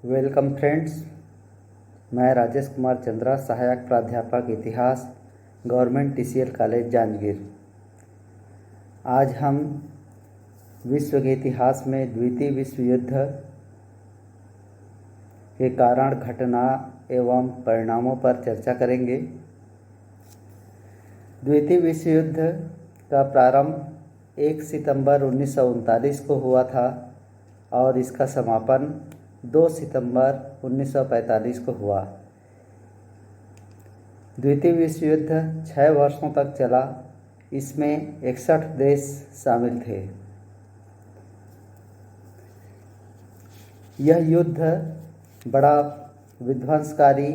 Welcome friends. मैं राजेश कुमार चंद्रा, सहायक प्राध्यापक इतिहास, गवर्नमेंट टीसीएल कॉलेज जांजगीर। आज हम विश्व के इतिहास में द्वितीय विश्व युद्ध के कारण, घटना एवं परिणामों पर चर्चा करेंगे। द्वितीय विश्व युद्ध का प्रारंभ 1 सितंबर 1939 को हुआ था और इसका समापन 2 सितंबर 1945 को हुआ। द्वितीय विश्व युद्ध 6 वर्षों तक चला। इसमें 61 देश शामिल थे। यह युद्ध बड़ा विध्वंसकारी,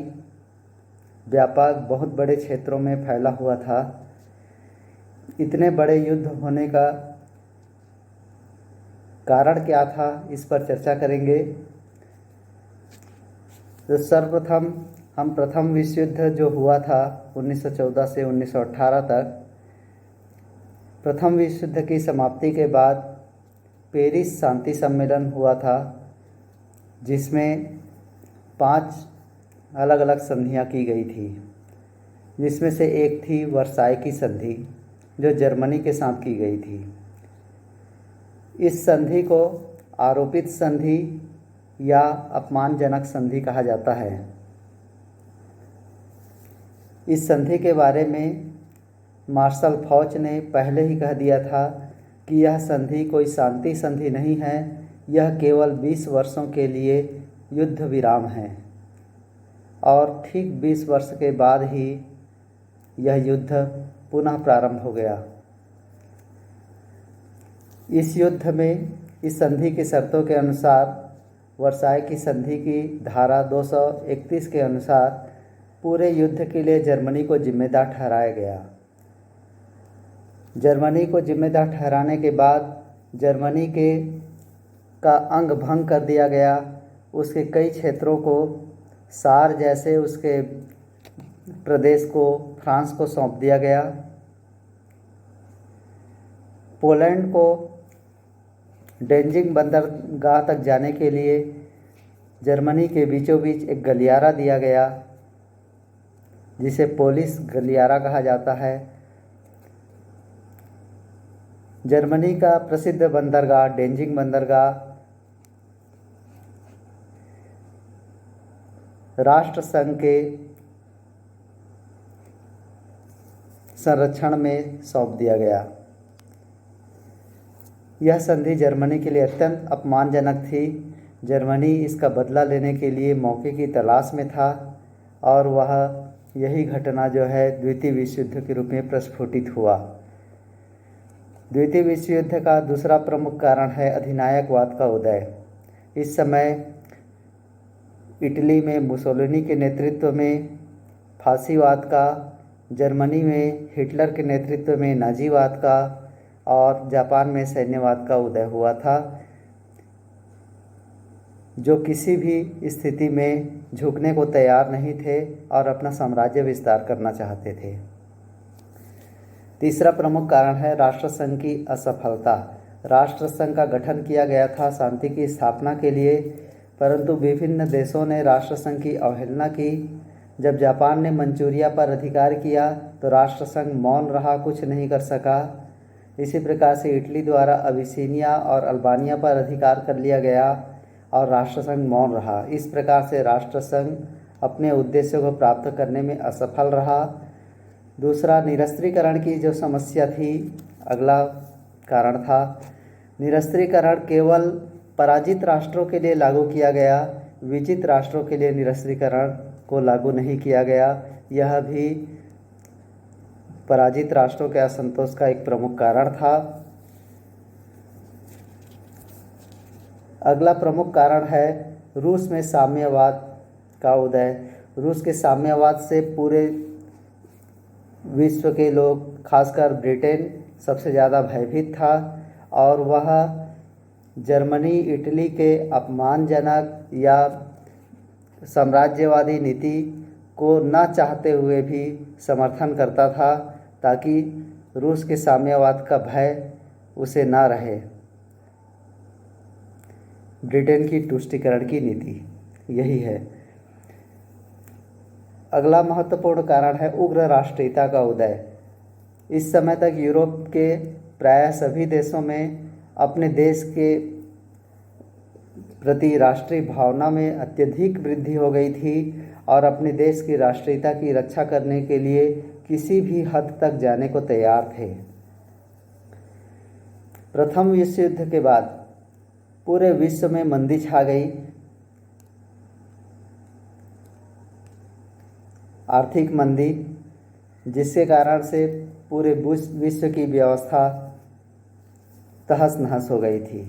व्यापक, बहुत बड़े क्षेत्रों में फैला हुआ था। इतने बड़े युद्ध होने का कारण क्या था, इस पर चर्चा करेंगे। तो सर्वप्रथम हम प्रथम विश्व युद्ध जो हुआ था 1914 से 1918 तक, प्रथम विश्व युद्ध की समाप्ति के बाद पेरिस शांति सम्मेलन हुआ था, जिसमें 5 अलग अलग संधियां की गई थी, जिसमें से एक थी वर्साई की संधि, जो जर्मनी के साथ की गई थी। इस संधि को आरोपित संधि या अपमानजनक संधि कहा जाता है। इस संधि के बारे में मार्शल फौच ने पहले ही कह दिया था कि यह संधि कोई शांति संधि नहीं है, यह केवल 20 वर्षों के लिए युद्ध विराम है। और ठीक 20 वर्ष के बाद ही यह युद्ध पुनः प्रारंभ हो गया। इस युद्ध में, इस संधि की शर्तों के अनुसार, वर्साई की संधि की धारा 231 के अनुसार पूरे युद्ध के लिए जर्मनी को जिम्मेदार ठहराया गया। जर्मनी को जिम्मेदार ठहराने के बाद जर्मनी का अंग भंग कर दिया गया। उसके कई क्षेत्रों को, सार जैसे उसके प्रदेश को फ्रांस को सौंप दिया गया। पोलैंड को डेंजिंग बंदरगाह तक जाने के लिए जर्मनी के बीचों बीच एक गलियारा दिया गया, जिसे पोलिस गलियारा कहा जाता है। जर्मनी का प्रसिद्ध बंदरगाह, डेंजिंग बंदरगाह, राष्ट्र संघ के संरक्षण में सौंप दिया गया। यह संधि जर्मनी के लिए अत्यंत अपमानजनक थी। जर्मनी इसका बदला लेने के लिए मौके की तलाश में था और वह यही घटना जो है द्वितीय विश्व युद्ध के रूप में प्रस्फुटित हुआ। द्वितीय विश्व युद्ध का दूसरा प्रमुख कारण है अधिनायकवाद का उदय। इस समय इटली में मुसोलिनी के नेतृत्व में फांसीवाद का, जर्मनी में हिटलर के नेतृत्व में नाजीवाद का और जापान में सैन्यवाद का उदय हुआ था, जो किसी भी स्थिति में झुकने को तैयार नहीं थे और अपना साम्राज्य विस्तार करना चाहते थे। तीसरा प्रमुख कारण है राष्ट्रसंघ की असफलता। राष्ट्रसंघ का गठन किया गया था शांति की स्थापना के लिए, परंतु विभिन्न देशों ने राष्ट्रसंघ की अवहेलना की। जब जापान ने मंचूरिया पर अधिकार किया तो राष्ट्रसंघ मौन रहा, कुछ नहीं कर सका। इसी प्रकार से इटली द्वारा अबिसिनिया और अल्बानिया पर अधिकार कर लिया गया और राष्ट्रसंघ मौन रहा। इस प्रकार से राष्ट्रसंघ अपने उद्देश्यों को प्राप्त करने में असफल रहा। दूसरा, निरस्त्रीकरण की जो समस्या थी, अगला कारण था। निरस्त्रीकरण केवल पराजित राष्ट्रों के लिए लागू किया गया, विजित राष्ट्रों के लिए निरस्त्रीकरण को लागू नहीं किया गया। यह भी पराजित राष्ट्रों के असंतोष का एक प्रमुख कारण था। अगला प्रमुख कारण है रूस में साम्यवाद का उदय। रूस के साम्यवाद से पूरे विश्व के लोग, खासकर ब्रिटेन, सबसे ज़्यादा भयभीत था और वह जर्मनी, इटली के अपमानजनक या साम्राज्यवादी नीति को न चाहते हुए भी समर्थन करता था, ताकि रूस के साम्यवाद का भय उसे ना रहे। ब्रिटेन की तुष्टीकरण की नीति। यही है। अगला महत्वपूर्ण कारण है उग्र राष्ट्रीयता का उदय। इस समय तक यूरोप के प्रायः सभी देशों में अपने देश के प्रति राष्ट्रीय भावना में अत्यधिक वृद्धि हो गई थी और अपने देश की राष्ट्रीयता की रक्षा करने के लिए किसी भी हद तक जाने को तैयार थे। प्रथम विश्व युद्ध के बाद पूरे विश्व में मंदी छा गई। आर्थिक मंदी, जिसके कारण से पूरे विश्व की व्यवस्था तहस नहस हो गई थी।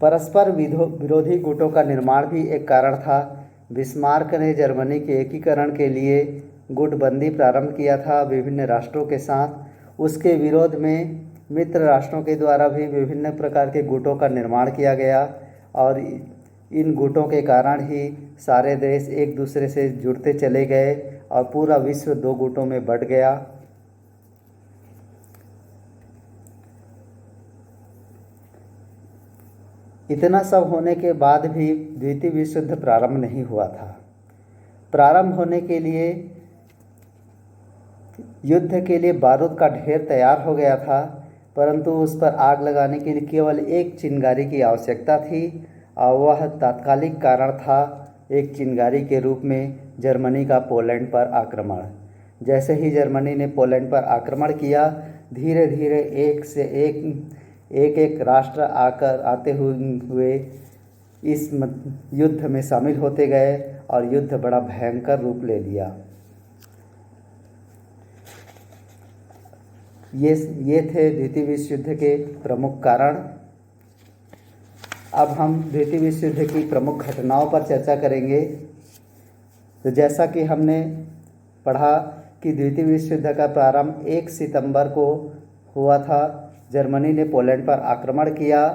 परस्पर विरोधी गुटों का निर्माण भी एक कारण था। बिस्मार्क ने जर्मनी के एकीकरण के लिए गुटबंदी प्रारंभ किया था विभिन्न राष्ट्रों के साथ। उसके विरोध में मित्र राष्ट्रों के द्वारा भी विभिन्न प्रकार के गुटों का निर्माण किया गया और इन गुटों के कारण ही सारे देश एक दूसरे से जुड़ते चले गए और पूरा विश्व दो गुटों में बंट गया। इतना सब होने के बाद भी द्वितीय विश्व युद्ध प्रारंभ नहीं हुआ था। प्रारंभ होने के लिए युद्ध के लिए बारूद का ढेर तैयार हो गया था, परंतु उस पर आग लगाने के लिए केवल एक चिंगारी की आवश्यकता थी और वह तात्कालिक कारण था एक चिंगारी के रूप में जर्मनी का पोलैंड पर आक्रमण। जैसे ही जर्मनी ने पोलैंड पर आक्रमण किया, धीरे धीरे एक राष्ट्र आते हुए इस युद्ध में शामिल होते गए और युद्ध बड़ा भयंकर रूप ले लिया। ये थे द्वितीय विश्व युद्ध के प्रमुख कारण। अब हम द्वितीय विश्व युद्ध की प्रमुख घटनाओं पर चर्चा करेंगे। तो जैसा कि हमने पढ़ा कि द्वितीय विश्व युद्ध का प्रारंभ 1 सितंबर को हुआ था। जर्मनी ने पोलैंड पर आक्रमण किया,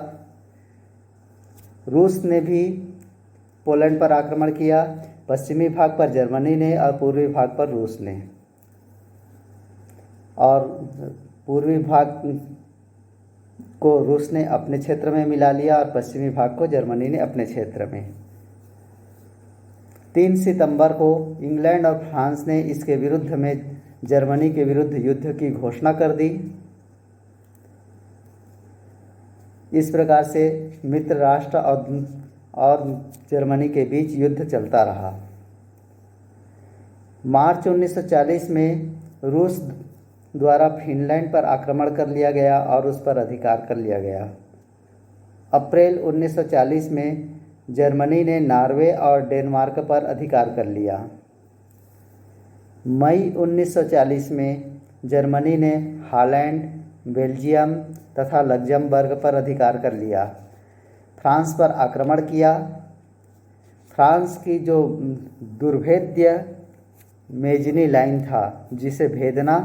रूस ने भी पोलैंड पर आक्रमण किया। पश्चिमी भाग पर जर्मनी ने और पूर्वी भाग पर रूस ने, और पूर्वी भाग को रूस ने अपने क्षेत्र में मिला लिया और पश्चिमी भाग को जर्मनी ने अपने क्षेत्र में। 3 सितंबर को इंग्लैंड और फ्रांस ने इसके विरुद्ध में जर्मनी के विरुद्ध युद्ध की घोषणा कर दी। इस प्रकार से मित्र राष्ट्र और जर्मनी के बीच युद्ध चलता रहा। मार्च 1940 में रूस द्वारा फिनलैंड पर आक्रमण कर लिया गया और उस पर अधिकार कर लिया गया। अप्रैल 1940 में जर्मनी ने नॉर्वे और डेनमार्क पर अधिकार कर लिया। मई 1940 में जर्मनी ने हॉलैंड, बेल्जियम तथा लक्जमबर्ग पर अधिकार कर लिया। फ्रांस पर आक्रमण किया। फ्रांस की जो दुर्भेद्य मेजनी लाइन था, जिसे भेदना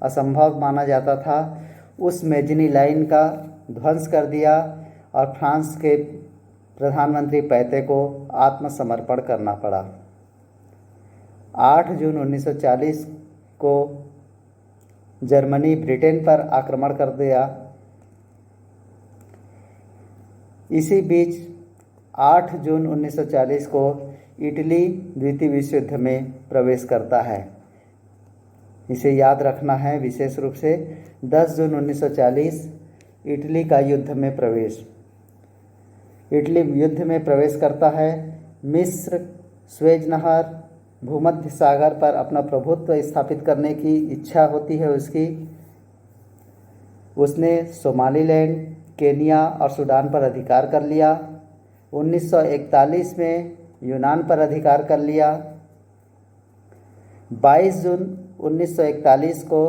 असंभव माना जाता था, उस मेजनी लाइन का ध्वंस कर दिया और फ्रांस के प्रधानमंत्री पैते को आत्मसमर्पण करना पड़ा। 8 जून 1940 को जर्मनी ब्रिटेन पर आक्रमण कर दिया। इसी बीच 8 जून 1940 को इटली द्वितीय विश्व युद्ध में प्रवेश करता है। इसे याद रखना है विशेष रूप से। 10 जून 1940 इटली का युद्ध में प्रवेश। इटली युद्ध में प्रवेश करता है। मिस्र स्वेज नहर, भूमध्य सागर पर अपना प्रभुत्व स्थापित करने की इच्छा होती है उसकी। उसने सोमालीलैंड, केनिया और सूडान पर अधिकार कर लिया। 1941 में यूनान पर अधिकार कर लिया। 22 जून 1941 को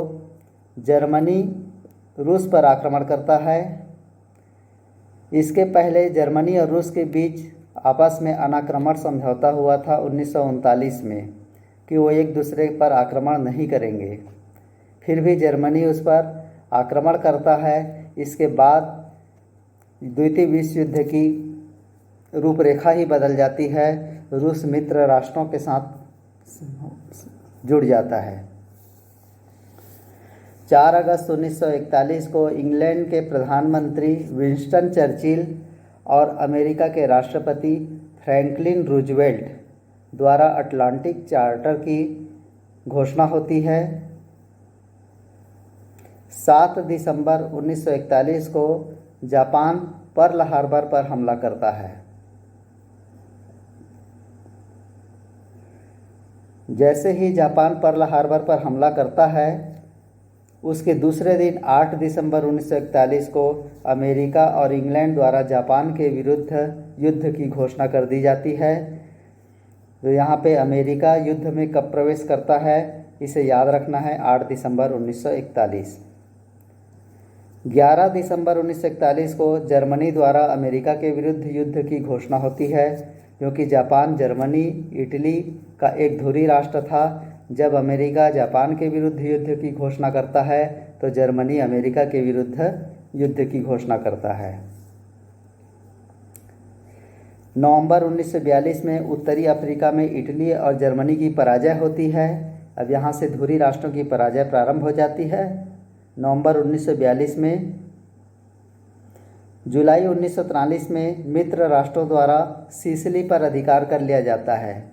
जर्मनी रूस पर आक्रमण करता है। इसके पहले जर्मनी और रूस के बीच आपस में अनाक्रमण समझौता हुआ था 1939 में कि वो एक दूसरे पर आक्रमण नहीं करेंगे। फिर भी जर्मनी उस पर आक्रमण करता है। इसके बाद द्वितीय विश्व युद्ध की रूपरेखा ही बदल जाती है। रूस मित्र राष्ट्रों के साथ जुड़ जाता है। 4 अगस्त 1941 को इंग्लैंड के प्रधानमंत्री विंस्टन चर्चिल और अमेरिका के राष्ट्रपति फ्रैंकलिन रूजवेल्ट द्वारा अटलांटिक चार्टर की घोषणा होती है। 7 दिसंबर 1941 को जापान पर्ल हार्बर पर हमला करता है। जैसे ही जापान पर्ल हार्बर पर हमला करता है, उसके दूसरे दिन 8 दिसंबर 1941 को अमेरिका और इंग्लैंड द्वारा जापान के विरुद्ध युद्ध की घोषणा कर दी जाती है। तो यहाँ पे अमेरिका युद्ध में कब प्रवेश करता है, इसे याद रखना है, 8 दिसंबर 1941। 11 दिसंबर 1941 को जर्मनी द्वारा अमेरिका के विरुद्ध युद्ध की घोषणा होती है, क्योंकि जापान जर्मनी इटली का एक धुरी राष्ट्र था। जब अमेरिका जापान के विरुद्ध युद्ध की घोषणा करता है तो जर्मनी अमेरिका के विरुद्ध युद्ध की घोषणा करता है। नवंबर 1942 में उत्तरी अफ्रीका में इटली और जर्मनी की पराजय होती है। अब यहाँ से धुरी राष्ट्रों की पराजय प्रारंभ हो जाती है। नवंबर 1942 में जुलाई 1943 में मित्र राष्ट्रों द्वारा सिसिली पर अधिकार कर लिया जाता है।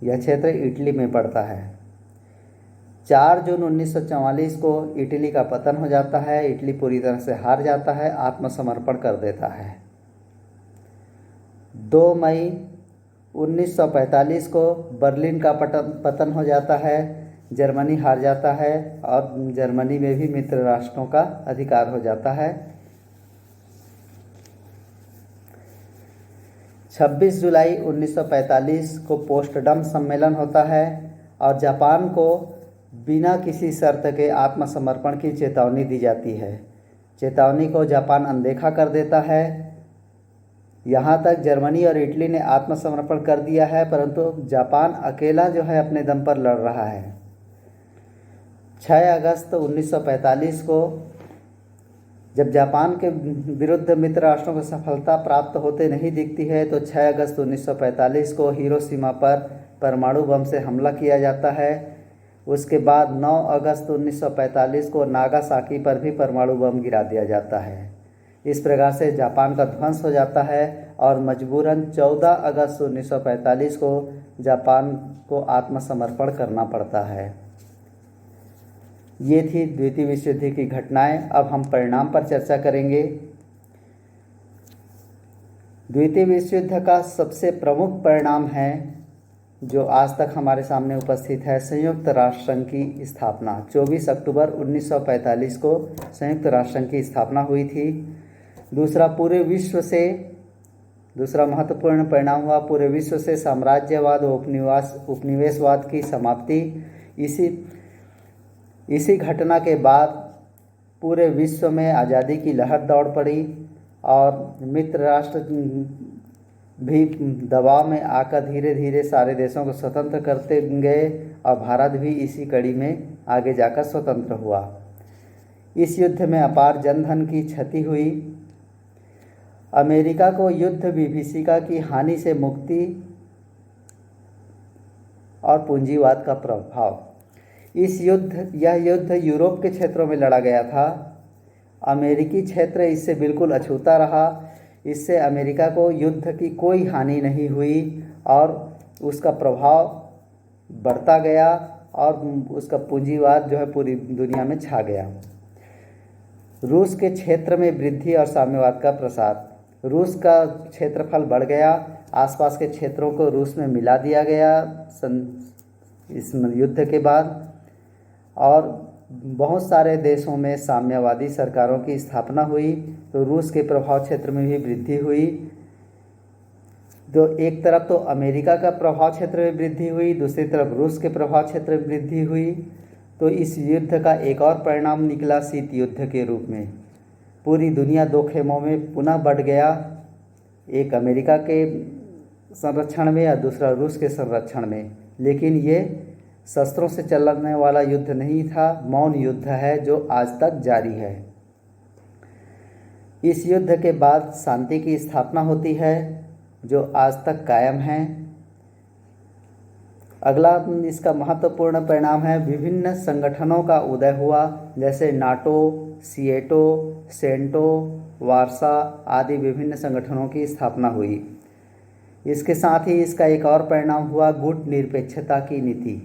यह क्षेत्र इटली में पड़ता है। 4 जून 1944 को इटली का पतन हो जाता है। इटली पूरी तरह से हार जाता है, आत्मसमर्पण कर देता है। 2 मई 1945 को बर्लिन का पतन हो जाता है। जर्मनी हार जाता है और जर्मनी में भी मित्र राष्ट्रों का अधिकार हो जाता है। 26 जुलाई 1945 को पोस्टडम सम्मेलन होता है और जापान को बिना किसी शर्त के आत्मसमर्पण की चेतावनी दी जाती है। चेतावनी को जापान अनदेखा कर देता है। यहाँ तक जर्मनी और इटली ने आत्मसमर्पण कर दिया है, परंतु जापान अकेला जो है अपने दम पर लड़ रहा है। 6 अगस्त 1945 को जब जापान के विरुद्ध मित्र राष्ट्रों को सफलता प्राप्त होते नहीं दिखती है, तो 6 अगस्त 1945 को हिरोशिमा पर परमाणु बम से हमला किया जाता है। उसके बाद 9 अगस्त 1945 को नागासाकी पर भी परमाणु बम गिरा दिया जाता है। इस प्रकार से जापान का ध्वंस हो जाता है और मजबूरन 14 अगस्त 1945 को जापान को आत्मसमर्पण करना पड़ता है। ये थी द्वितीय विश्व युद्ध की घटनाएं। अब हम परिणाम पर चर्चा करेंगे। द्वितीय विश्व युद्ध का सबसे प्रमुख परिणाम है, जो आज तक हमारे सामने उपस्थित है, संयुक्त राष्ट्र संघ की स्थापना। 24 अक्टूबर 1945 को संयुक्त राष्ट्र संघ की स्थापना हुई थी। दूसरा महत्वपूर्ण परिणाम हुआ, पूरे विश्व से साम्राज्यवाद व उपनिवेशवाद की समाप्ति। इसी घटना के बाद पूरे विश्व में आज़ादी की लहर दौड़ पड़ी और मित्र राष्ट्र भी दबाव में आकर धीरे धीरे सारे देशों को स्वतंत्र करते गए और भारत भी इसी कड़ी में आगे जाकर स्वतंत्र हुआ। इस युद्ध में अपार जनधन की क्षति हुई। अमेरिका को युद्ध विभीषिका की हानि से मुक्ति और पूंजीवाद का प्रभाव। यह युद्ध यूरोप के क्षेत्रों में लड़ा गया था। अमेरिकी क्षेत्र इससे बिल्कुल अछूता रहा। इससे अमेरिका को युद्ध की कोई हानि नहीं हुई और उसका प्रभाव बढ़ता गया और उसका पूंजीवाद जो है पूरी दुनिया में छा गया। रूस के क्षेत्र में वृद्धि और साम्यवाद का प्रसार। रूस का क्षेत्रफल बढ़ गया, आसपास के क्षेत्रों को रूस में मिला दिया गया इस युद्ध के बाद, और बहुत सारे देशों में साम्यवादी सरकारों की स्थापना हुई। तो रूस के प्रभाव क्षेत्र में भी वृद्धि हुई। तो एक तरफ तो अमेरिका का प्रभाव क्षेत्र में वृद्धि हुई, दूसरी तरफ रूस के प्रभाव क्षेत्र में वृद्धि हुई। तो इस युद्ध का एक और परिणाम निकला शीत युद्ध के रूप में। पूरी दुनिया दो खेमों में पुनः बंट गया, एक अमेरिका के संरक्षण में या दूसरा रूस के संरक्षण में। लेकिन ये शस्त्रों से चलने वाला युद्ध नहीं था, मौन युद्ध है जो आज तक जारी है। इस युद्ध के बाद शांति की स्थापना होती है जो आज तक कायम है। अगला इसका महत्वपूर्ण परिणाम है विभिन्न संगठनों का उदय हुआ, जैसे नाटो, सीएटो, सेंटो, वार्सा आदि विभिन्न संगठनों की स्थापना हुई। इसके साथ ही इसका एक और परिणाम हुआ गुट निरपेक्षता की नीति।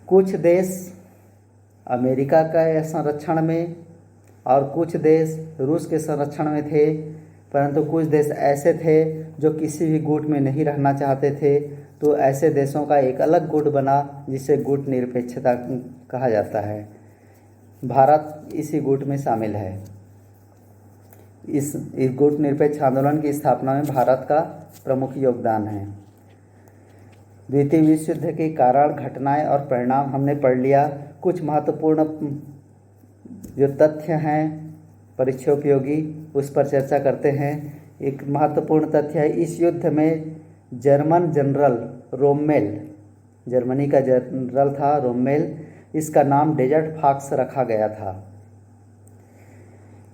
कुछ देश अमेरिका के संरक्षण में और कुछ देश रूस के संरक्षण में थे, परंतु कुछ देश ऐसे थे जो किसी भी गुट में नहीं रहना चाहते थे, तो ऐसे देशों का एक अलग गुट बना जिसे गुट निरपेक्षता कहा जाता है। भारत इसी गुट में शामिल है। इस गुट निरपेक्ष आंदोलन की स्थापना में भारत का प्रमुख योगदान है। द्वितीय विश्व युद्ध के कारण, घटनाएं और परिणाम हमने पढ़ लिया। कुछ महत्वपूर्ण जो तथ्य हैं परीक्षोपयोगी, उस पर चर्चा करते हैं। एक महत्वपूर्ण तथ्य है, इस युद्ध में जर्मन जनरल रोमेल, जर्मनी का जनरल था रोमेल, इसका नाम डेजर्ट फॉक्स रखा गया था।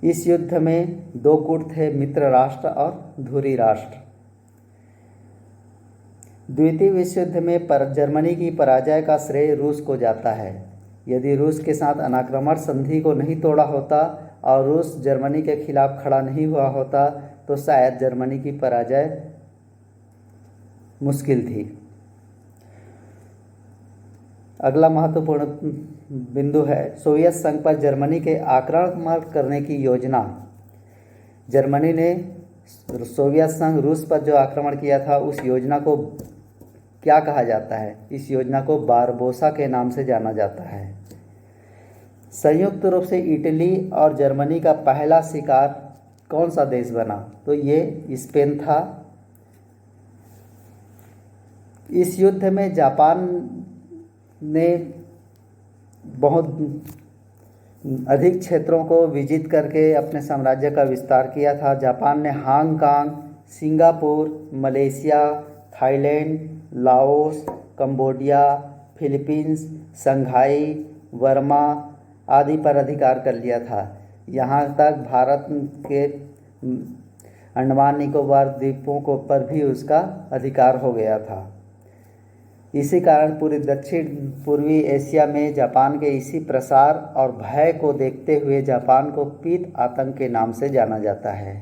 इस युद्ध में दो गुट थे, मित्र राष्ट्र और धुरी राष्ट्र। द्वितीय विश्व युद्ध में जर्मनी की पराजय का श्रेय रूस को जाता है। यदि रूस के साथ अनाक्रमण संधि को नहीं तोड़ा होता और रूस जर्मनी के खिलाफ खड़ा नहीं हुआ होता तो शायद जर्मनी की पराजय मुश्किल थी। अगला महत्वपूर्ण बिंदु है सोवियत संघ पर जर्मनी के आक्रमण करने की योजना। जर्मनी ने सोवियत संघ रूस पर जो आक्रमण किया था उस योजना को क्या कहा जाता है? इस योजना को बारबोसा के नाम से जाना जाता है। संयुक्त रूप से इटली और जर्मनी का पहला शिकार कौन सा देश बना? तो ये स्पेन था। इस युद्ध में जापान ने बहुत अधिक क्षेत्रों को विजित करके अपने साम्राज्य का विस्तार किया था। जापान ने Hong Kong, Singapore, Malaysia, Thailand, Laos, Cambodia, Philippines, Shanghai, Burma आदि पर अधिकार कर लिया था। यहाँ तक भारत के अंडमान निकोबार द्वीपों को पर भी उसका अधिकार हो गया था। इसी कारण पूरी दक्षिण पूर्वी एशिया में जापान के इसी प्रसार और भय को देखते हुए जापान को पीत आतंक के नाम से जाना जाता है।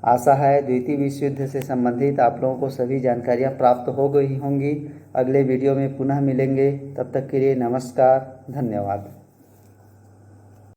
आशा है द्वितीय विश्व युद्ध से संबंधित आप लोगों को सभी जानकारियां प्राप्त हो गई होंगी। अगले वीडियो में पुनः मिलेंगे, तब तक के लिए नमस्कार, धन्यवाद।